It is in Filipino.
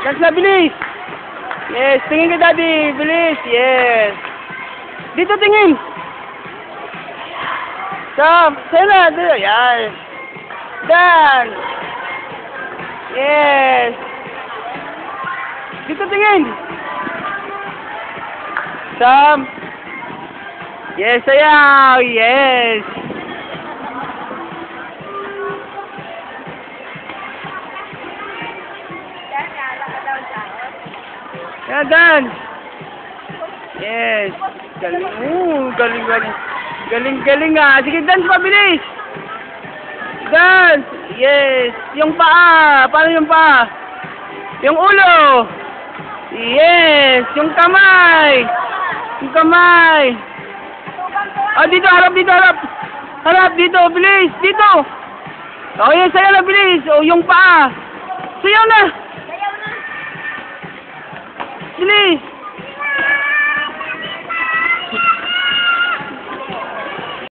Dance na, bilis. Yes, tingin ka daddy. Bilis, yes. Dito tingin. Stop. Sana, dito. Yan. Dance. Yes. Dito tingin. Sam. Yes, sayaw. Yes. Yan, dance. Yes. Galing. Galing, galing. Galing, galing nga. Sige, dance mabilis. Dance. Yes. Yung paa. Paano yung paa? Yung ulo. Yes. Yung kamay. Yung kamay. Ah, dito. Harap dito. Harap. Harap dito. Bilis. Dito. Oh, yes. Sayaw na. Bilis. Oh, yung paa. Sayaw na. Bilis.